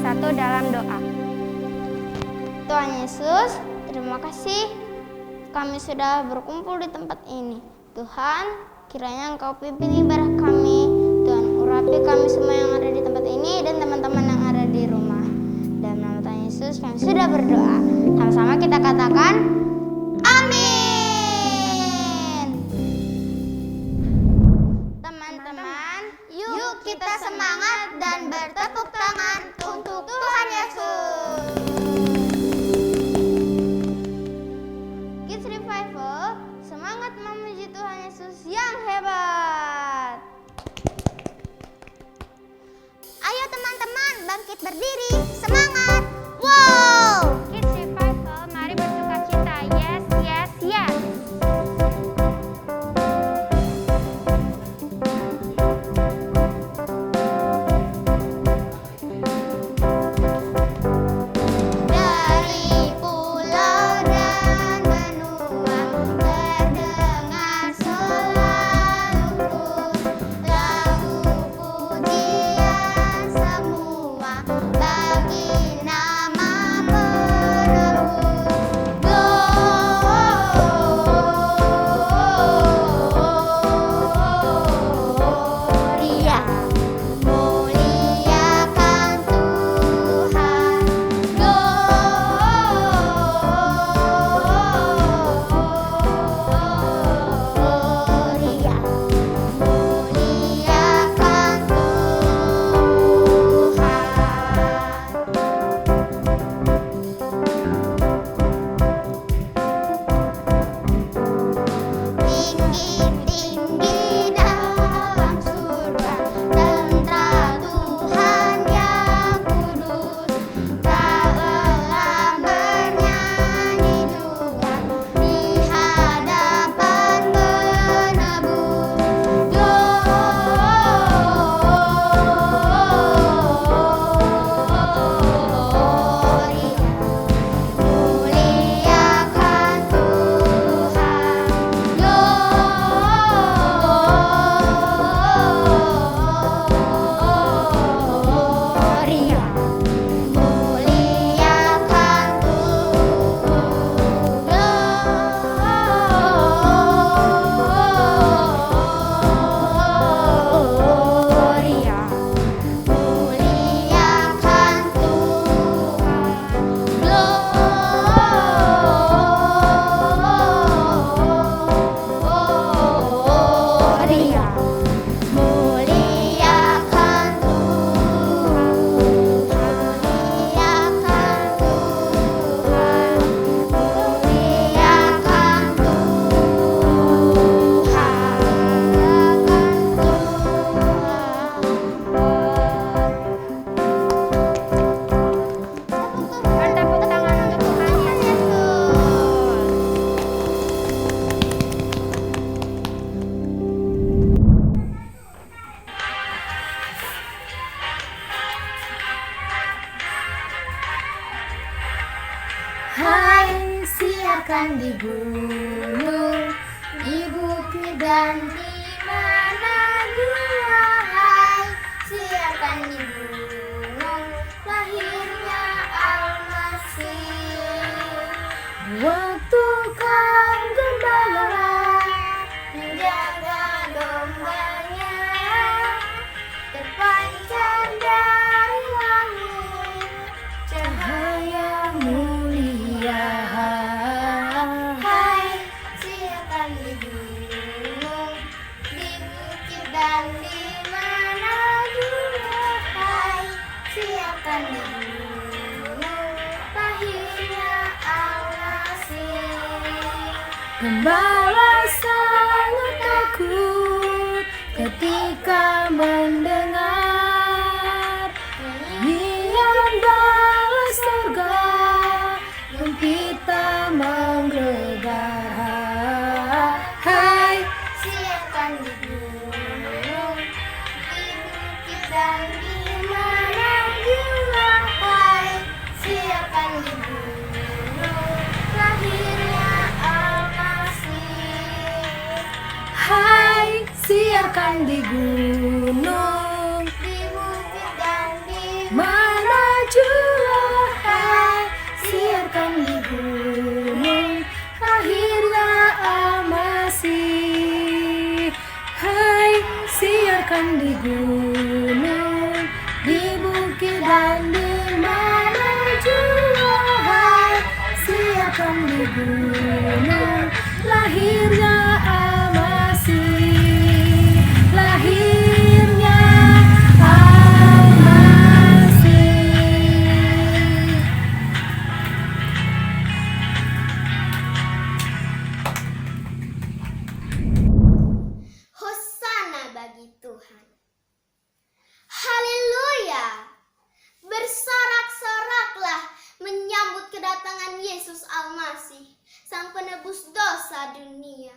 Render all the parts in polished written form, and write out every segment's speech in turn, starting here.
bersatu dalam doa. Tuhan Yesus, terima kasih kami sudah berkumpul di tempat ini. Tuhan, kiranya Engkau pimpin ibadah kami. Tuhan, urapi kami semua yang ada di tempat ini dan teman-teman yang ada di rumah. Dalam nama Tuhan Yesus kami sudah berdoa. Sama-sama kita katakan, amin. Teman-teman, yuk kita semangat dan bertepuk tangan untuk Tuhan Yesus. Kids Revival, semangat memuji Tuhan Yesus yang hebat. Ayo teman-teman, bangkit berdiri, semangat. Wow! Kids Revival, mari bersukacita. Yes, yes, yes. Dari pulau dan benua terdengar selalu lagu pujian semua bagi nama penebus. Gloria, muliakan Tuhan. Gloria, muliakan Tuhan. Tinggi-tinggi dalam surga, tentara Tuhan yang kudus, tak lelah bernyanyi juga di hadapan penebus. Gloria, muliakan Tuhan. Gloria, muliakan Gloria, muliakan Gloria, muliakan Bertepuk tangan untuk Tuhan Yesus. Hai, siarkan di gunung, di bukit dan di mana jua. Hai, siarkan di gunung, lahirnya Al-Masih. Waktu kau gembala menjaga dombanya, terpancar dari langit cahaya mulia. Hai, siarkan di gunung, di bukit dan di mana jua. Hai, siarkan di gunung, lahirnya Al-Masih. Gembala sangat takut ketika mendengar nyanyian bala surga, gempita menggelegar. Hai, siarkan di gunung, di bukit dan di mana jua. Hai, siarkan di gunung, lahirnya Al-Masih. Hai, siarkan di gunung, di bukit dan di mana jua. Siapkan di gunung, di bukit dan di mana jua, siapkan di gunung, lahirnya Al-Masih, lahirnya Al-Masih. Hosana bagi Tuhan. Haleluya! Bersorak-soraklah menyambut kedatangan Yesus Al-Masih, Sang Penebus dosa dunia.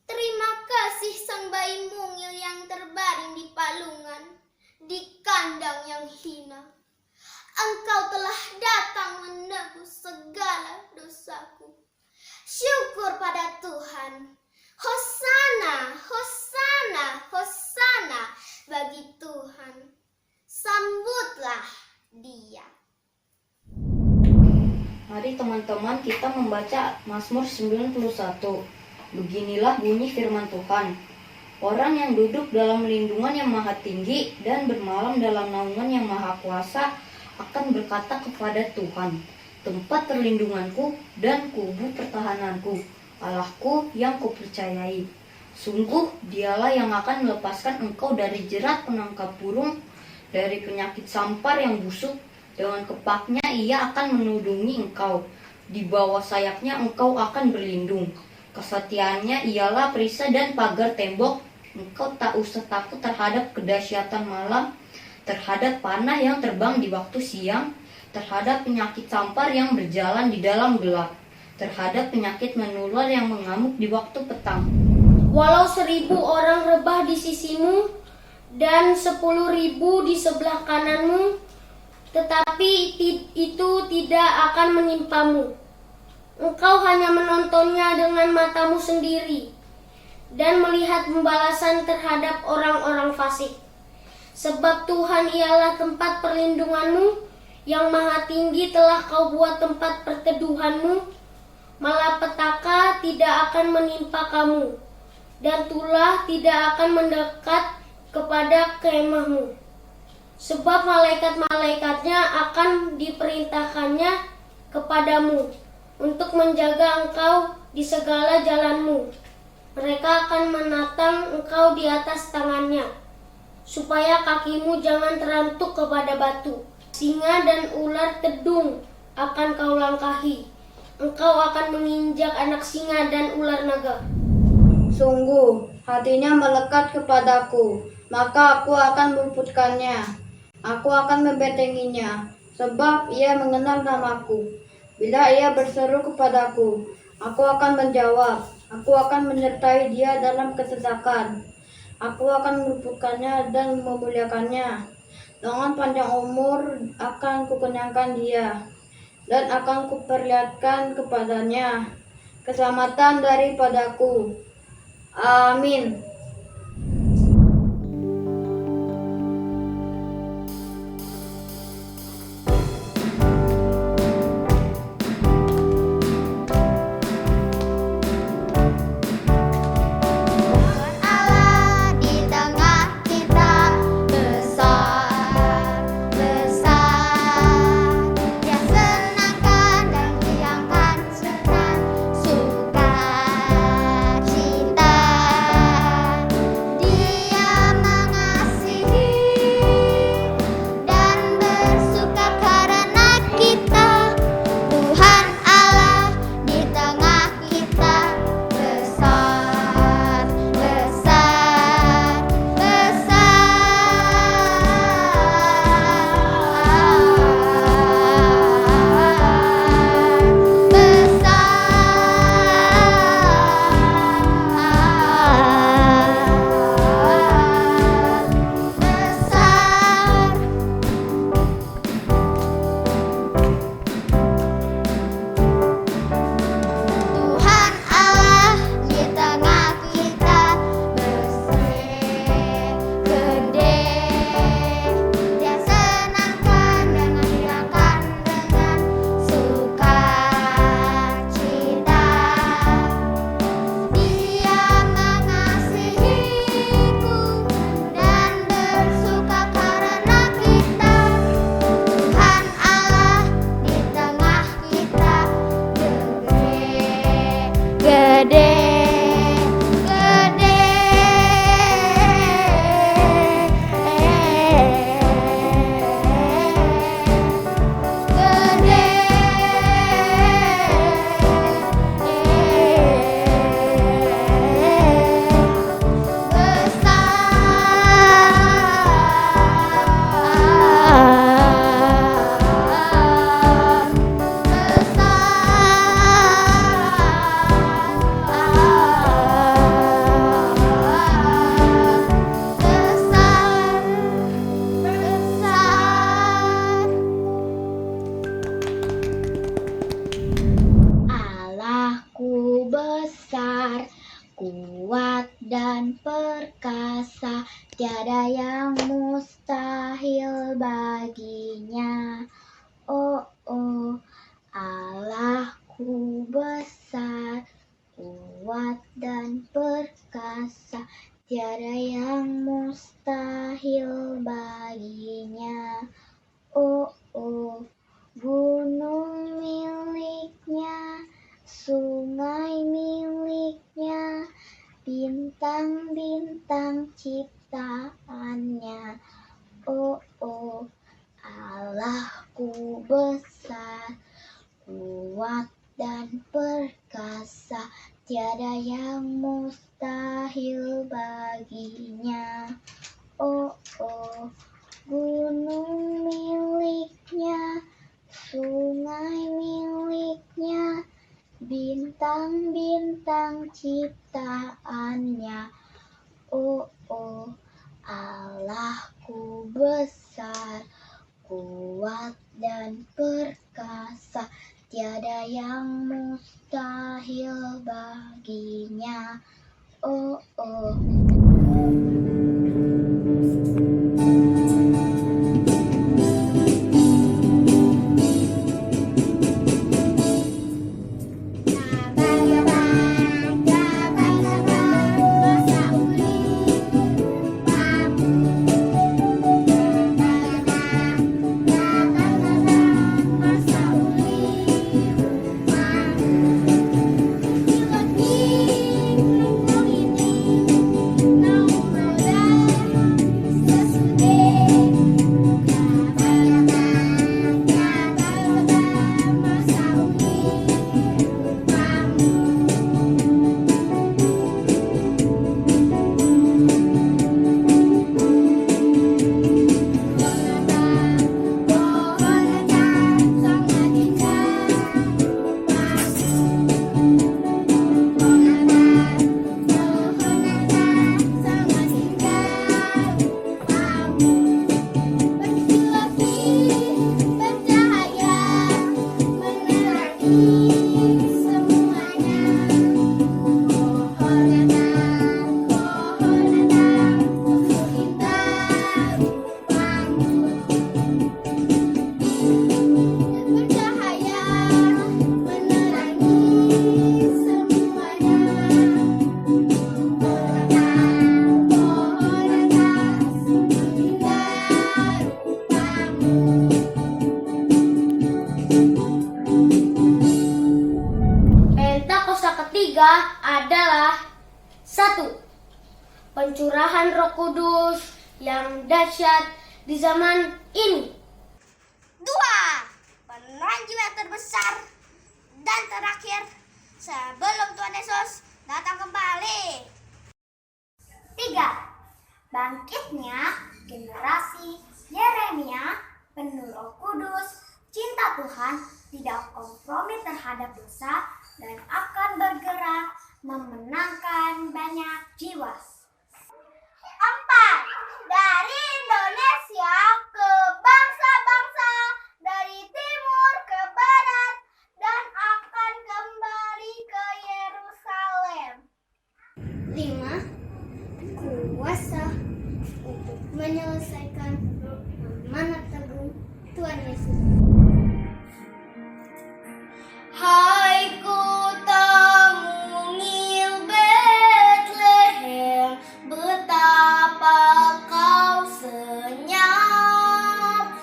Terima kasih Sang Bayi Mungil yang terbaring di palungan, di kandang yang hina. Engkau telah datang menebus segala dosaku. Syukur pada Tuhan. Hosana, Hosana, Hosana bagi Tuhan. Sambutlah Dia. Mari teman-teman kita membaca Mazmur 91. Beginilah bunyi firman Tuhan. Orang yang duduk dalam lindungan yang maha tinggi dan bermalam dalam naungan yang maha kuasa akan berkata kepada Tuhan, tempat perlindunganku dan kubu pertahananku, Allahku yang kupercayai. Sungguh dialah yang akan melepaskan engkau dari jerat penangkap burung, dari penyakit sampar yang busuk. Dengan kepaknya ia akan menudungi engkau, di bawah sayapnya engkau akan berlindung. Kesetiaannya ialah perisai dan pagar tembok. Engkau tak usah takut terhadap kedahsyatan malam, terhadap panah yang terbang di waktu siang, terhadap penyakit sampar yang berjalan di dalam gelap, terhadap penyakit menular yang mengamuk di waktu petang. Walau 1.000 orang rebah di sisimu dan 10.000 di sebelah kananmu, tetapi itu tidak akan menimpamu. Engkau hanya menontonnya dengan matamu sendiri dan melihat pembalasan terhadap orang-orang fasik. Sebab Tuhan ialah tempat perlindunganmu, yang maha tinggi telah kau buat tempat perteduhanmu. Malapetaka tidak akan menimpa kamu, dan tulah tidak akan mendekat kepada kemahmu. Sebab malaikat-malaikatnya akan diperintahkannya kepadamu untuk menjaga engkau di segala jalanmu. Mereka akan menatang engkau di atas tangannya, supaya kakimu jangan terantuk kepada batu. Singa dan ular tedung akan kau langkahi. Engkau akan menginjak anak singa dan ular naga. Sungguh, hatinya melekat kepadaku, maka aku akan meluputkannya. Aku akan membentenginya, sebab ia mengenal namaku. Bila ia berseru kepadaku, aku akan menjawab. Aku akan menyertai dia dalam kesesakan. Aku akan meluputkannya dan memuliakannya. Dengan panjang umur akan kukenyangkan dia, dan akan kuperlihatkan kepadanya keselamatan daripadaku. Amin. Allah di tengah kita besar, besar. Dia senangkan dan riangkan sukacita. perkasa, tiada yang mustahil baginya. Oh, oh, Allahku besar, kuat dan perkasa, tiada yang mustahil baginya. Oh, oh, gunung miliknya, sungai miliknya, bintang-bintang ciptaannya. Oh, oh, Allahku besar, kuat dan perkasa, tiada yang mustahil baginya. Oh, oh, gunung miliknya, sungai miliknya, bintang-bintang ciptaannya. Oh, oh, Allahku besar, kuat dan perkasa, tiada yang mustahil baginya. Oh, oh. Pentakosta ketiga adalah 1. Pencurahan Roh Kudus yang dahsyat di zaman ini. 2. Penranjian terbesar dan terakhir sebelum Tuhan Yesus datang kembali. 3. Bangkitnya generasi Yeremia penuh Roh Kudus, cinta Tuhan, tidak kompromi terhadap dosa, dan akan bergerak memenangkan banyak jiwa. 4. Dari Indonesia ke bangsa-bangsa, dari timur ke barat, dan akan kembali ke Yerusalem. 5. Kuasa untuk menyelesaikan amanat agung Tuhan Yesus. Hai kota mungil Bethlehem, betapa kau senyap.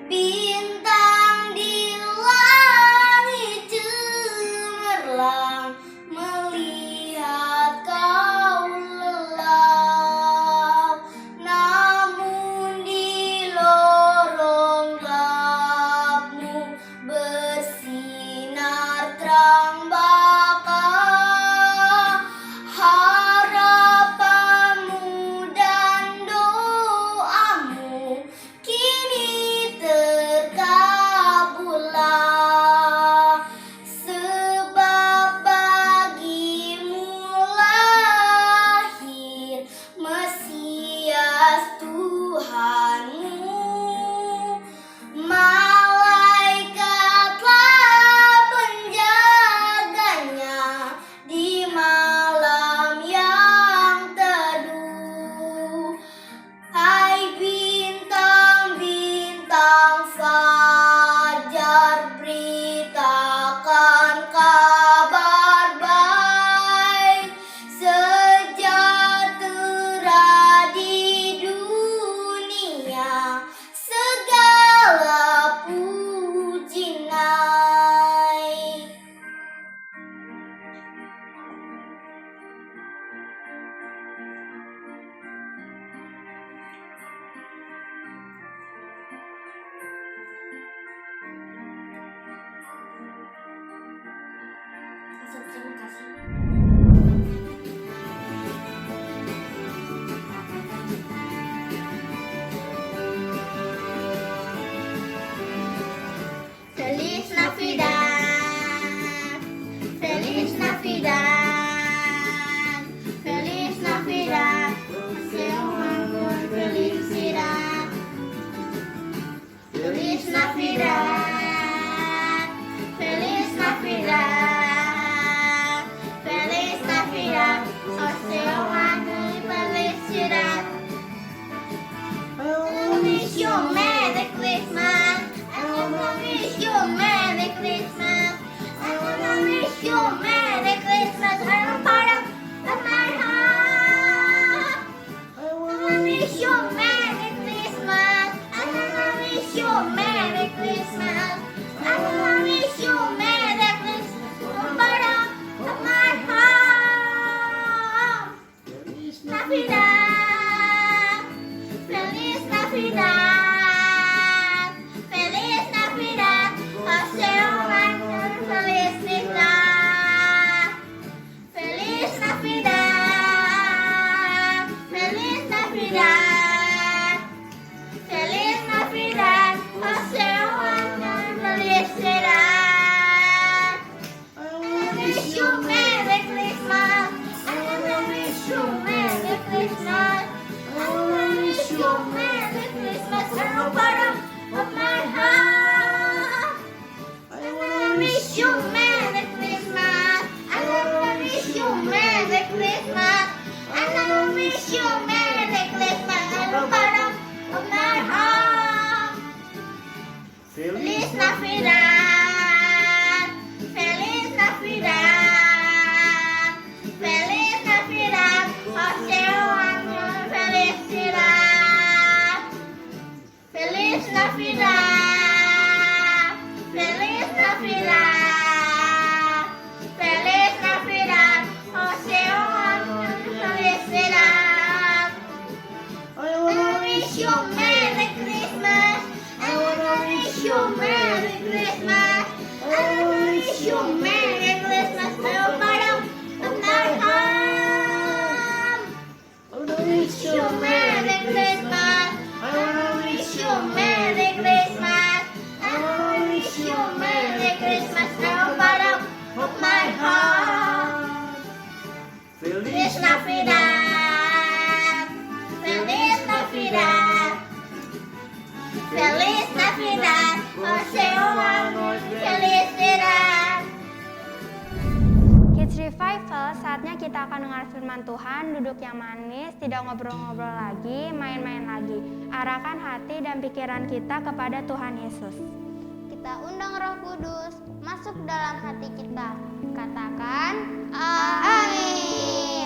Bintang di langit cemerlang, melihat kau lelap. Namun di lorong gelap Terima kasih. Feliz Navidad, Feliz Navidad, Feliz Navidad, sea un año de felicidad. Feliz Navidad, Feliz Navidad, Feliz Navidad, sea un año de felicidad. I wish you a Merry Christmas. I wanna wish you a Merry Christmas. I wanna wish you a Merry Christmas. I'm part of my heart. I wanna wish you a Merry Christmas. I wanna wish you a Merry Christmas. I wanna wish you a Merry Christmas. I'm part of my heart. Feliz Navidad. Feliz Navidad. Feliz Navidad. Paseo año de felicidad. Feliz Navidad. Feliz Navidad. Feliz Navidad. Paseo año de felicidad. I wanna wish you a Merry Christmas. I wanna wish you a Merry Christmas. I wanna wish you a Merry Christmas. I'm part of my heart. I wanna wish you a Merry Christmas. I wanna wish you a Merry Christmas. I wanna wish you a Merry Christmas. I'm part of my heart. Feliz Navidad. Feliz Navidad. Feliz Navidad. Paseo año de felicidad. Feliz Navidad. Feliz Navidad. Feliz Navidad. Paseo año de felicidad. I wanna wish you a Merry Christmas. I wanna wish you a Merry Christmas. I wanna wish you a Merry Christmas. I'm part of my heart. I wanna wish you a Merry Christmas. I wanna wish you a Merry Christmas. I wanna wish you a Merry Christmas. I'm part of my heart. Feliz Navidad. Feliz Navidad. Feliz Navidad. Paseo año de felicidad. Kids Revival, saatnya kita akan dengar firman Tuhan, duduk yang manis, tidak ngobrol-ngobrol lagi, main-main lagi. Arahkan hati dan pikiran kita kepada Tuhan Yesus. Kita undang Roh Kudus masuk dalam hati kita. Katakan amin.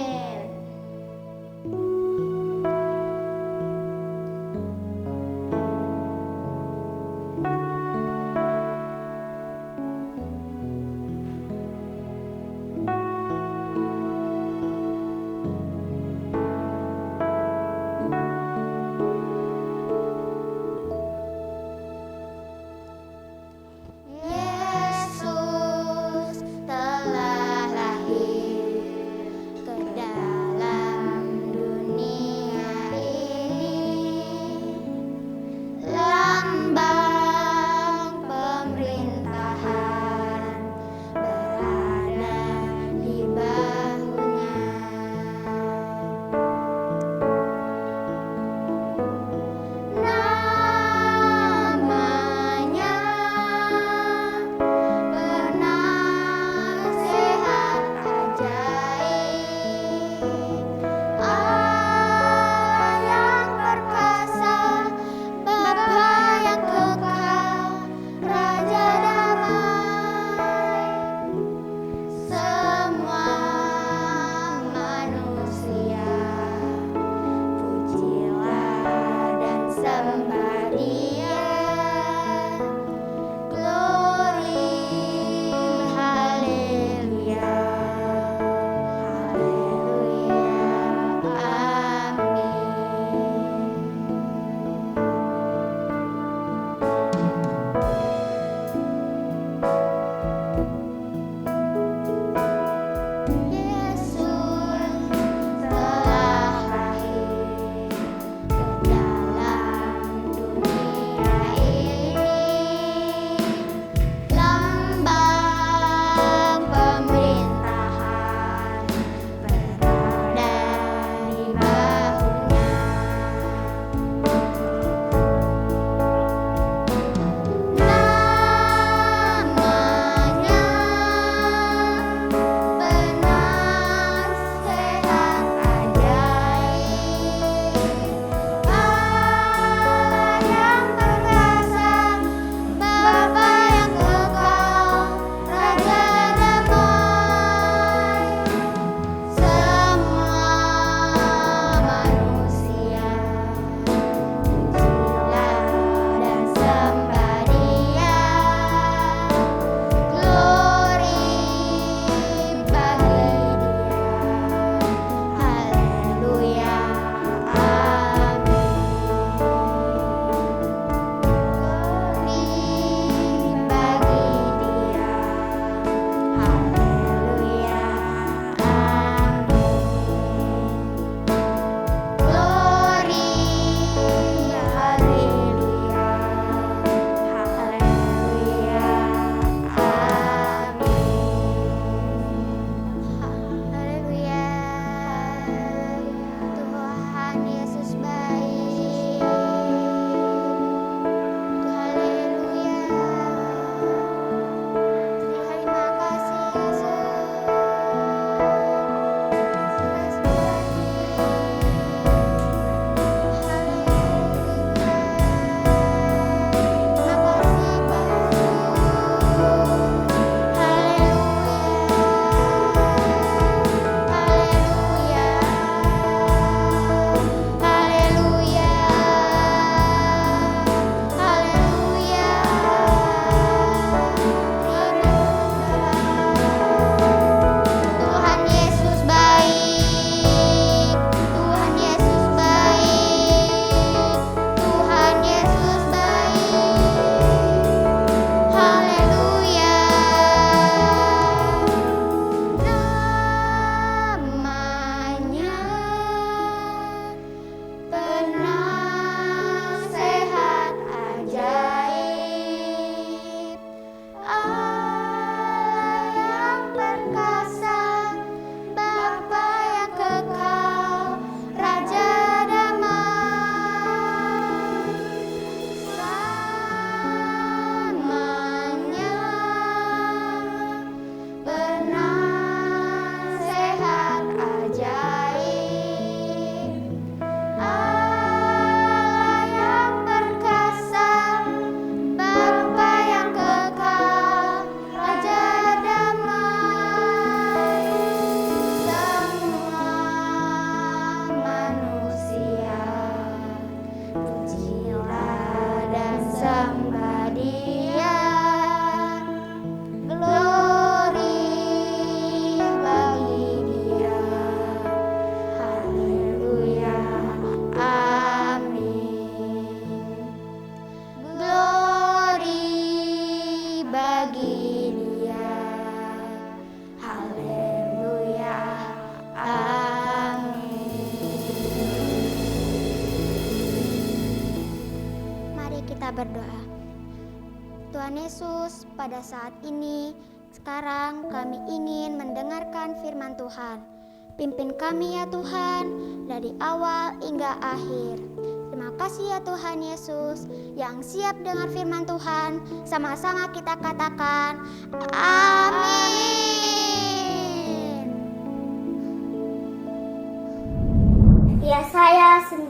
Yesus telah lahir kita berdoa. Tuhan Yesus, pada saat ini, sekarang kami ingin mendengarkan firman Tuhan. Pimpin kami ya Tuhan, dari awal hingga akhir. Terima kasih ya Tuhan Yesus, yang siap dengar firman Tuhan. Sama-sama kita katakan, amin. Yesaya 9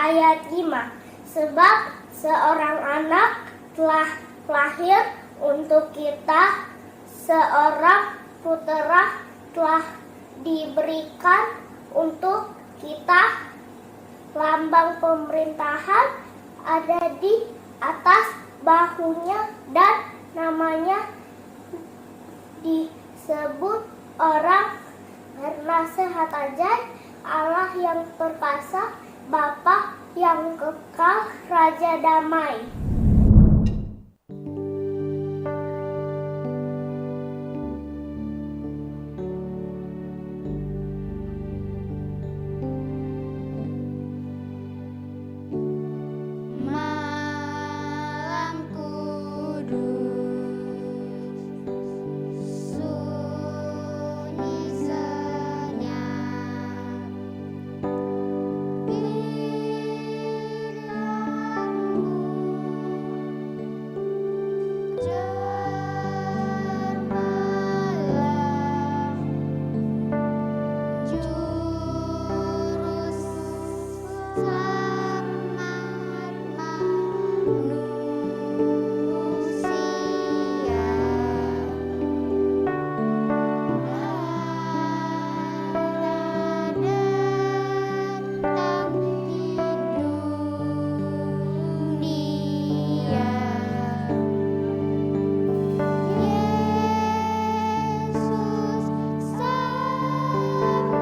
ayat 5. Sebab seorang anak telah lahir untuk kita, seorang putera telah diberikan untuk kita, lambang pemerintahan ada di atas bahunya dan namanya disebut orang bernasihat ajaib, Allah yang perkasa, Bapa yang kekal, Raja damai. Malam kudus, sunyi senyap, bilangmu cermalah, juru selamat manusia. Datang di dunia, Yesus sangat jauh. Kristus amat malam kudus, sunyi senyap, bintangmu Kristus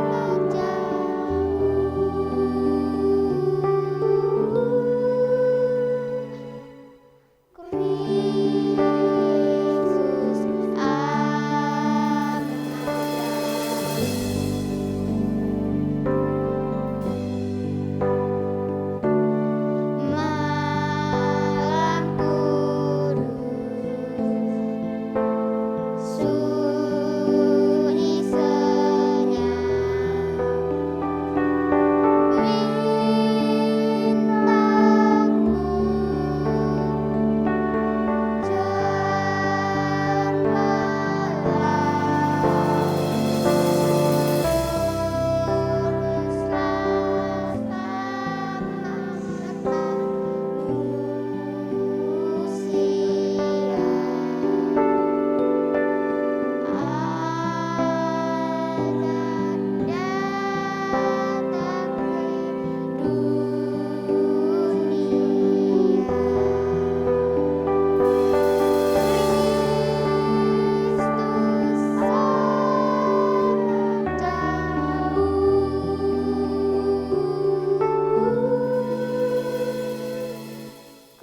amat jauh. Kristus amat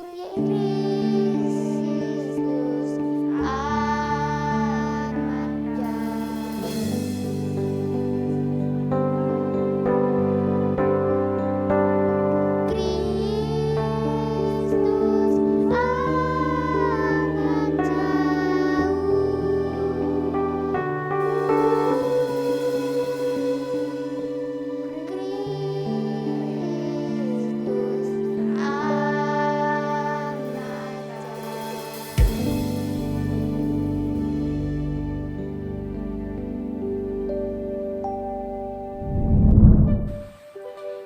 Kristus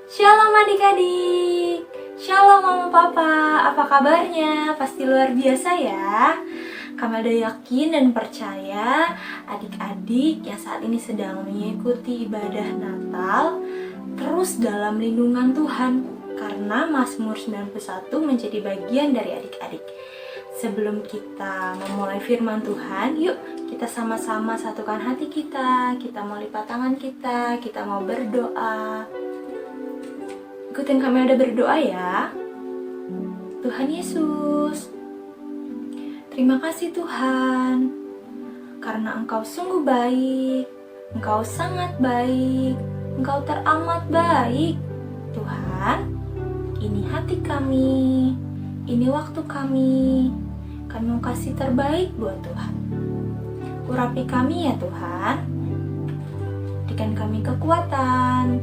Shalom adik-adik, shalom mama papa, apa kabarnya? Pasti luar biasa ya. Kami ada yakin dan percaya adik-adik yang saat ini sedang mengikuti ibadah Natal terus dalam lindungan Tuhan, karena Mazmur 91 menjadi bagian dari adik-adik. Sebelum kita memulai firman Tuhan, yuk kita sama-sama satukan hati kita mau lipat tangan kita mau berdoa. Ikutin kami ada berdoa ya. Tuhan Yesus, terima kasih Tuhan, karena Engkau sungguh baik, Engkau sangat baik, Engkau teramat baik. Tuhan, ini hati kami, ini waktu kami mau kasih terbaik buat Tuhan. Urapi kami ya Tuhan, berikan kami kekuatan,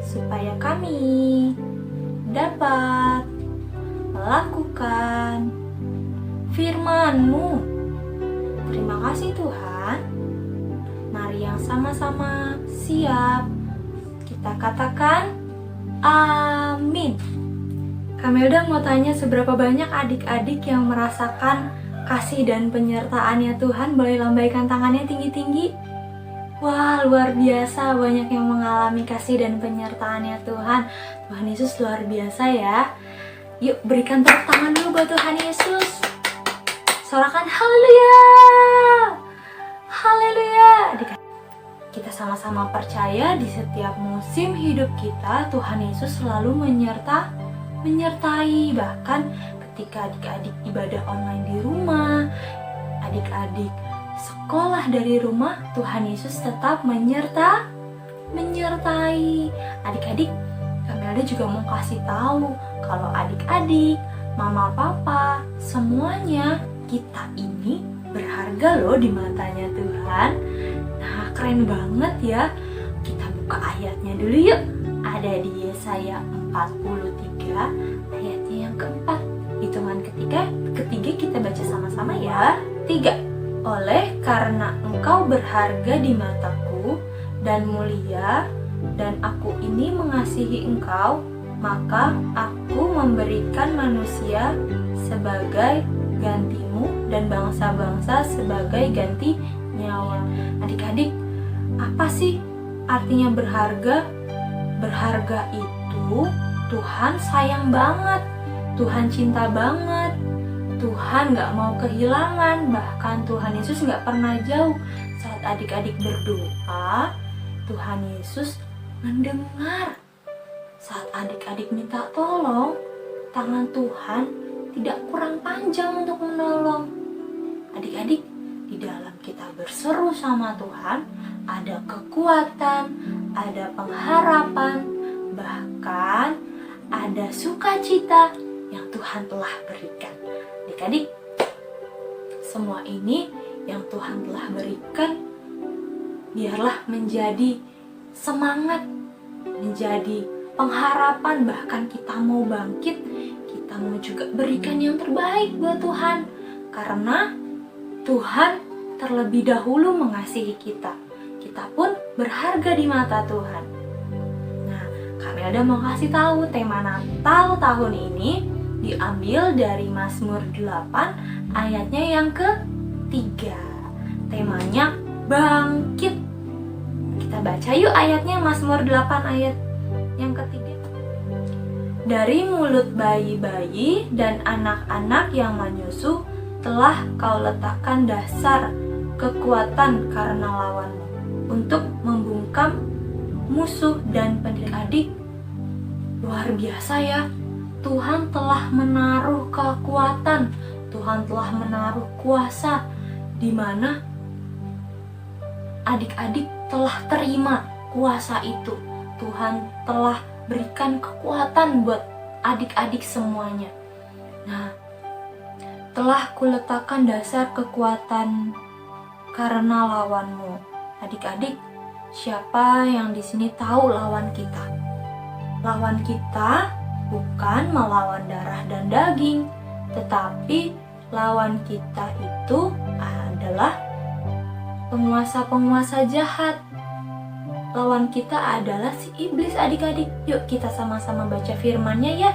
supaya kami dapat melakukan firman-Mu. Terima kasih Tuhan. Mari yang sama-sama siap kita katakan amin. Kamelda mau tanya, seberapa banyak adik-adik yang merasakan kasih dan penyertaannya Tuhan? Boleh lambaikan tangannya tinggi-tinggi. Wah, luar biasa, banyak yang mengalami kasih dan penyertaannya Tuhan. Tuhan Yesus luar biasa ya. Yuk berikan tepuk tangan dulu buat Tuhan Yesus. Sorakan haleluya. Haleluya. Kita sama-sama percaya di setiap musim hidup kita Tuhan Yesus selalu menyertai. Bahkan ketika adik-adik ibadah online di rumah, adik-adik sekolah dari rumah, Tuhan Yesus tetap menyertai. Adik-adik, Kamelda juga mau kasih tahu kalau adik-adik, mama, papa, semuanya kita ini berharga loh di matanya Tuhan. Nah, keren banget ya. Kita buka ayatnya dulu yuk. Ada di Yesaya 43 ayatnya yang keempat. Hitungan ketiga kita baca sama-sama ya. 3. Oleh karena engkau berharga di mataku dan mulia, dan aku ini mengasihi engkau, maka aku memberikan manusia sebagai gantimu dan bangsa-bangsa sebagai ganti nyawa. Adik-adik, apa sih artinya berharga? Berharga itu Tuhan sayang banget, Tuhan cinta banget, Tuhan gak mau kehilangan. Bahkan Tuhan Yesus gak pernah jauh. Saat adik-adik berdoa, Tuhan Yesus mendengar. Saat adik-adik minta tolong, tangan Tuhan tidak kurang panjang untuk menolong. Adik-adik, di dalam kita berseru sama Tuhan, ada kekuatan, ada pengharapan, bahkan ada sukacita yang Tuhan telah berikan. Adik-adik, semua ini yang Tuhan telah berikan, biarlah menjadi semangat, menjadi pengharapan. Bahkan kita mau bangkit, kita mau juga berikan yang terbaik buat Tuhan, karena Tuhan terlebih dahulu mengasihi kita. Kita pun berharga di mata Tuhan. Nah, Kamelda mau kasih tahu tema Natal tahun ini diambil dari Mazmur 8 ayatnya yang ke-3. Temanya bangkit. Kita baca yuk ayatnya, Mazmur 8 ayat yang ke-3. Dari mulut bayi-bayi dan anak-anak yang menyusu telah kau letakkan dasar kekuatan karena lawanmu, untuk membungkam musuh dan adik-adik. Luar biasa ya, Tuhan telah menaruh kekuatan, Tuhan telah menaruh kuasa, di mana adik-adik telah terima kuasa itu. Tuhan telah berikan kekuatan buat adik-adik semuanya. Nah, telah kuletakkan dasar kekuatan karena lawanmu. Adik-adik, siapa yang di sini tahu lawan kita? Lawan kita bukan melawan darah dan daging, tetapi lawan kita itu adalah penguasa-penguasa jahat. Lawan kita adalah si iblis, adik-adik. Yuk kita sama-sama baca firman-Nya ya,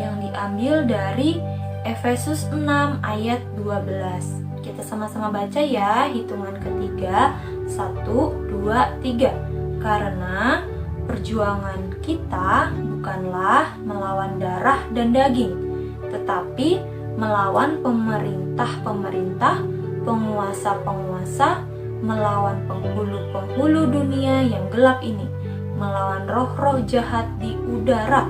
yang diambil dari Efesus 6 ayat 12. Kita sama-sama baca ya, hitungan ketiga, 1, 2, 3. Karena perjuangan kita bukanlah melawan darah dan daging, tetapi melawan pemerintah-pemerintah, penguasa-penguasa, melawan penghulu-penghulu dunia yang gelap ini, melawan roh-roh jahat di udara.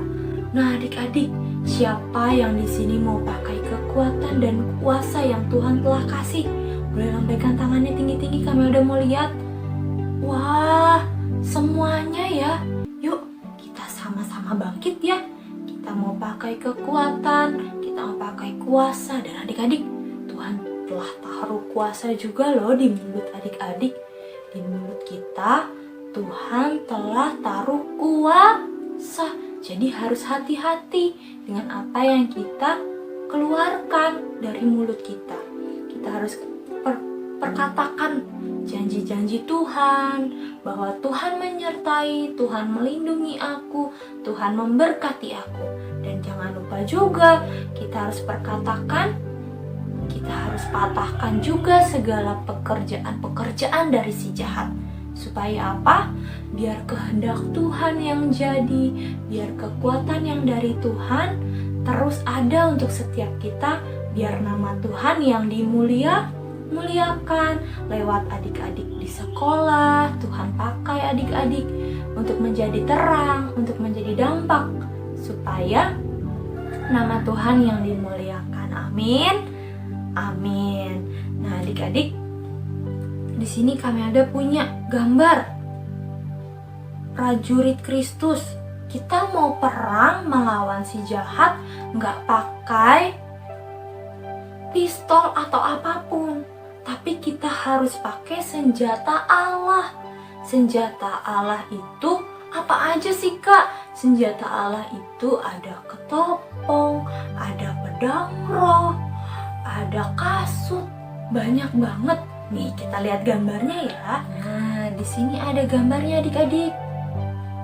Nah, adik-adik, siapa yang di sini mau pakai kekuatan dan kuasa yang Tuhan telah kasih? Boleh lambaikan tangannya tinggi-tinggi, kami udah mau lihat. Wah, semuanya ya. Yuk, kita sama-sama bangkit ya. Kita kita mau pakai kekuatan, kita mau pakai kuasa. Dan adik-adik, Tuhan telah taruh kuasa juga loh di mulut adik-adik. Di mulut kita, Tuhan telah taruh kuasa. Jadi harus hati-hati dengan apa yang kita keluarkan dari mulut kita. Kita harus perkatakan janji-janji Tuhan, bahwa Tuhan menyertai, Tuhan melindungi aku, Tuhan memberkati aku. Dan jangan lupa juga kita harus perkatakan, kita harus patahkan juga segala pekerjaan-pekerjaan dari si jahat. Supaya apa? Biar kehendak Tuhan yang jadi, biar kekuatan yang dari Tuhan terus ada untuk setiap kita, biar nama Tuhan yang dimuliakan lewat adik-adik di sekolah. Tuhan pakai adik-adik untuk menjadi terang, untuk menjadi dampak, supaya nama Tuhan yang dimuliakan. Amin. Amin. Nah, adik-adik, di sini kami ada punya gambar prajurit Kristus. Kita mau perang melawan si jahat, nggak pakai pistol atau apapun, tapi kita harus pakai senjata Allah. Senjata Allah itu apa aja sih, Kak? Senjata Allah itu ada ketopong, ada pedang roh, ada kasut, banyak banget. Nih, kita lihat gambarnya ya. Nah, di sini ada gambarnya adik-adik.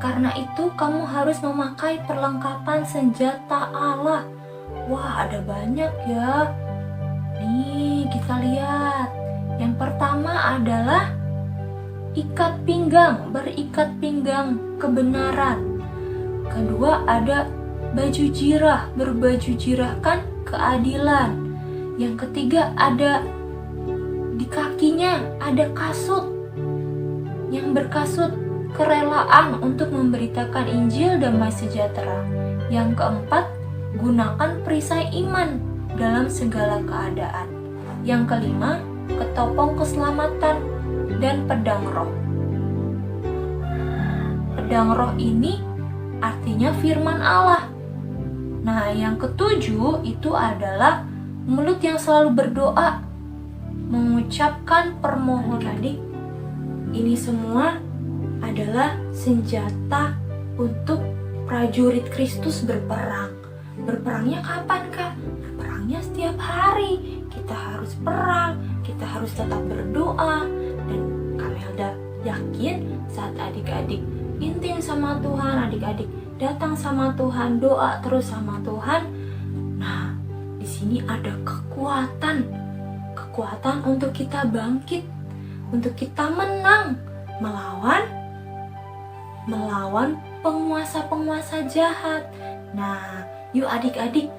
Karena itu kamu harus memakai perlengkapan senjata Allah. Wah, ada banyak ya. Nih, kita lihat. Yang pertama adalah ikat pinggang, berikat pinggang kebenaran. Kedua ada baju jirah, berbaju jirahkan keadilan. Yang ketiga ada di kakinya ada kasut yang berkasut kerelaan untuk memberitakan Injil damai sejahtera. Yang keempat, gunakan perisai iman dalam segala keadaan. Yang kelima, ketopong keselamatan dan pedang roh. Pedang roh ini artinya firman Allah. Nah, yang ketujuh itu adalah mulut yang selalu berdoa, mengucapkan permohonan. Adik, ini semua adalah senjata untuk prajurit Kristus berperang. Berperangnya kapan, Kak? Berperangnya setiap hari. Kita harus perang, kita harus tetap berdoa. Dan Kamelda yakin saat adik-adik intim sama Tuhan, adik-adik datang sama Tuhan, doa terus sama Tuhan. Nah, di sini ada kekuatan untuk kita bangkit, untuk kita menang melawan penguasa-penguasa jahat. Nah, yuk adik-adik,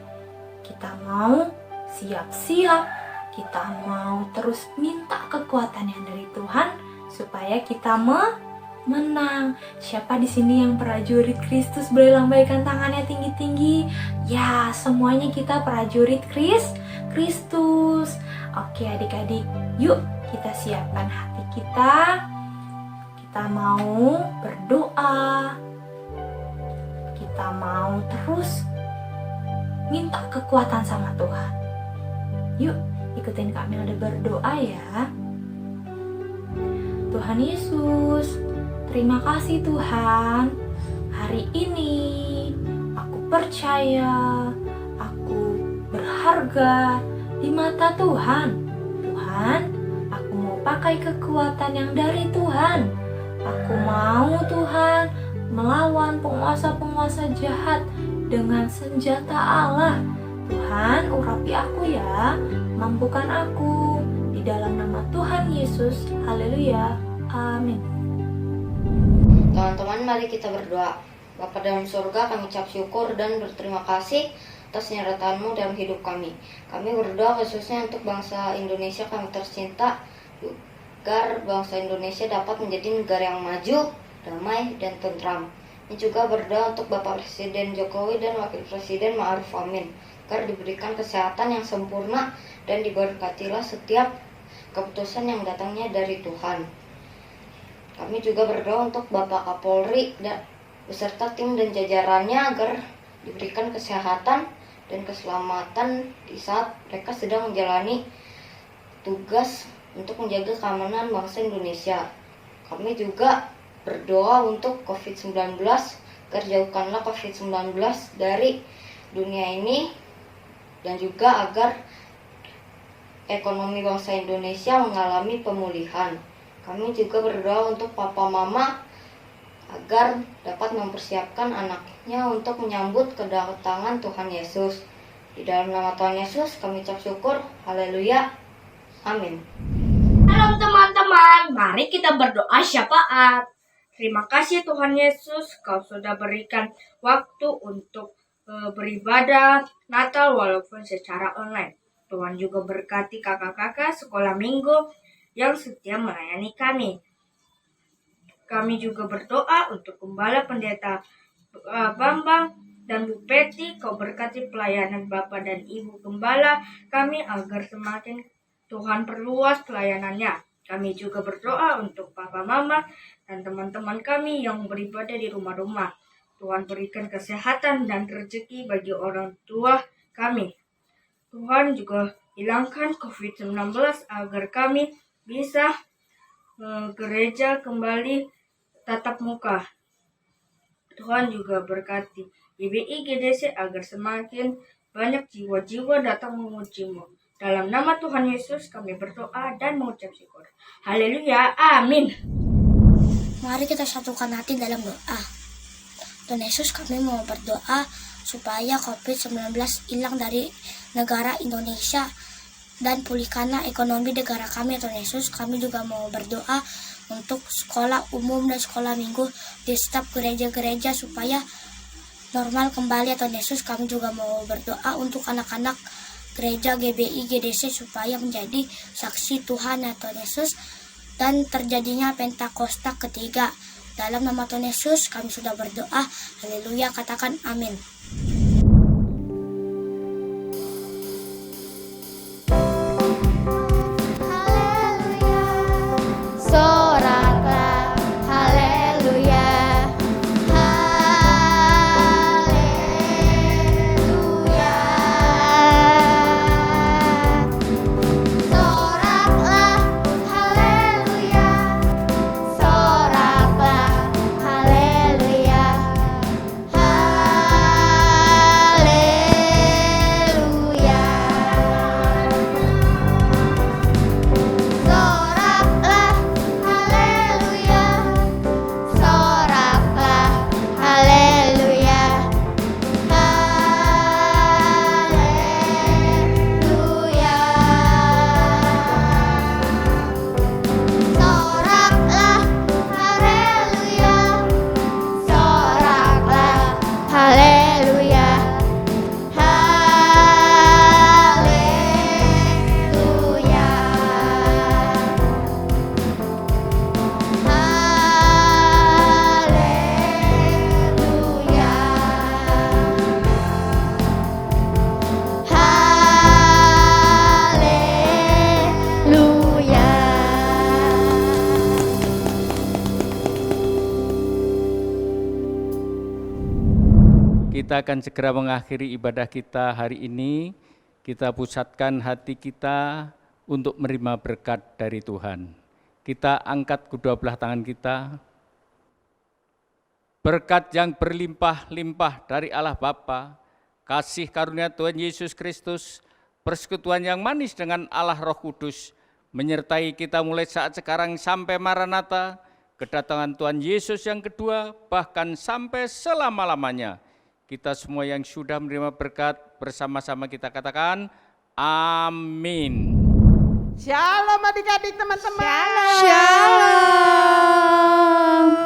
kita mau siap-siap, kita mau terus minta kekuatan yang dari Tuhan supaya kita menang. Siapa di sini yang prajurit Kristus? Boleh lambaikan tangannya tinggi-tinggi. Ya, semuanya kita prajurit Kristus. Oke adik-adik, yuk kita siapkan hati kita. Kita mau berdoa. Kita mau terus minta kekuatan sama Tuhan. Yuk, ikutin Kak Melda berdoa ya. Tuhan Yesus, terima kasih Tuhan. Hari ini aku percaya aku berharga di mata Tuhan. Tuhan, aku mau pakai kekuatan yang dari Tuhan. Aku mau Tuhan melawan penguasa-penguasa jahat dengan senjata Allah. Tuhan, urapi aku ya, mampukan aku. Di dalam nama Tuhan Yesus, haleluya, amin. Teman-teman, mari kita berdoa. Bapa dalam surga, kami ucap syukur dan berterima kasih atas penyertaan-Mu dalam hidup kami. Kami berdoa khususnya untuk bangsa Indonesia kami tercinta, agar bangsa Indonesia dapat menjadi negara yang maju, damai, dan tentram. Ini juga berdoa untuk Bapak Presiden Jokowi dan Wakil Presiden Ma'ruf Amin, agar diberikan kesehatan yang sempurna dan diberkatilah setiap keputusan yang datangnya dari Tuhan. Kami juga berdoa untuk Bapak Kapolri dan beserta tim dan jajarannya agar diberikan kesehatan dan keselamatan di saat mereka sedang menjalani tugas untuk menjaga keamanan bangsa Indonesia. Kami juga berdoa untuk COVID-19, agar jauhkanlah COVID-19 dari dunia ini, dan juga agar ekonomi bangsa Indonesia mengalami pemulihan. Kami juga berdoa untuk papa mama agar dapat mempersiapkan anaknya untuk menyambut kedatangan Tuhan Yesus. Di dalam nama Tuhan Yesus kami ucap syukur. Haleluya. Amin. Halo teman-teman, mari kita berdoa syafaat. Terima kasih Tuhan Yesus, Kau sudah berikan waktu untuk beribadah Natal walaupun secara online. Tuhan juga berkati kakak-kakak sekolah minggu yang setia melayani kami. Kami juga berdoa untuk Gembala Pendeta Bambang dan Bu Peti. Kau berkati pelayanan Bapak dan Ibu Gembala kami agar semakin Tuhan perluas pelayanannya. Kami juga berdoa untuk Papa Mama dan teman-teman kami yang beribadah di rumah-rumah. Tuhan berikan kesehatan dan rezeki bagi orang tua kami. Tuhan juga hilangkan COVID-19 agar kami bisa gereja kembali tatap muka. Tuhan juga berkati GBI GDC agar semakin banyak jiwa-jiwa datang memuji-Mu. Dalam nama Tuhan Yesus kami berdoa dan mengucap syukur. Haleluya, amin. Mari kita satukan hati dalam doa. Tuhan Yesus, kami mau berdoa supaya COVID-19 hilang dari negara Indonesia dan pulihkanlah ekonomi negara kami. Tuhan Yesus, kami juga mau berdoa untuk sekolah umum dan sekolah minggu di setiap gereja-gereja supaya normal kembali. Tuhan Yesus, kami juga mau berdoa untuk anak-anak gereja GBI GDC supaya menjadi saksi Tuhan ya Tuhan Yesus, dan terjadinya Pentakosta ketiga. Dalam nama Tuhan Yesus kami sudah berdoa. Haleluya, katakan amin. Soraklah, haleluya, haleluya. Soraklah, haleluya, soraklah, haleluya, haleluya. Kita akan segera mengakhiri ibadah kita hari ini. Kita pusatkan hati kita untuk menerima berkat dari Tuhan. Kita angkat kedua belah tangan kita. Berkat yang berlimpah-limpah dari Allah Bapa, kasih karunia Tuhan Yesus Kristus, persekutuan yang manis dengan Allah Roh Kudus, menyertai kita mulai saat sekarang sampai Maranatha, kedatangan Tuhan Yesus yang kedua, bahkan sampai selama-lamanya. Kita semua yang sudah menerima berkat, bersama-sama kita katakan, amin. Shalom adik-adik teman-teman. Shalom.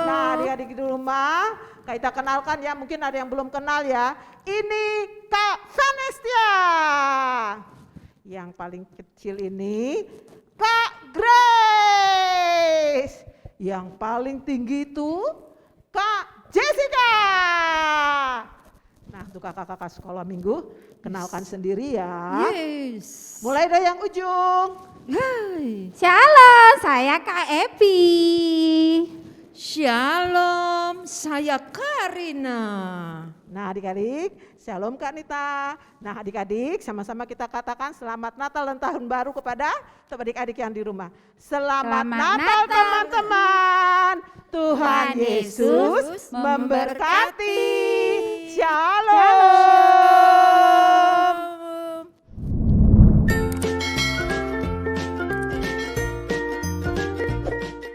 Nah adik-adik di rumah, kita kenalkan ya, mungkin ada yang belum kenal ya. Ini Kak Vanestia. Yang paling kecil ini Kak Grace. Yang paling tinggi itu Kak Jessica. Nah untuk kakak-kakak sekolah minggu, kenalkan sendiri ya. Yes. Mulai dari yang ujung. Shalom, saya Kak Epi. Shalom, saya Karina. Nah adik-adik, shalom Kak Nita. Nah adik-adik, sama-sama kita katakan selamat Natal dan Tahun Baru kepada adik-adik yang di rumah. Selamat Natal teman-teman. Tuhan Yesus memberkati. Shalom.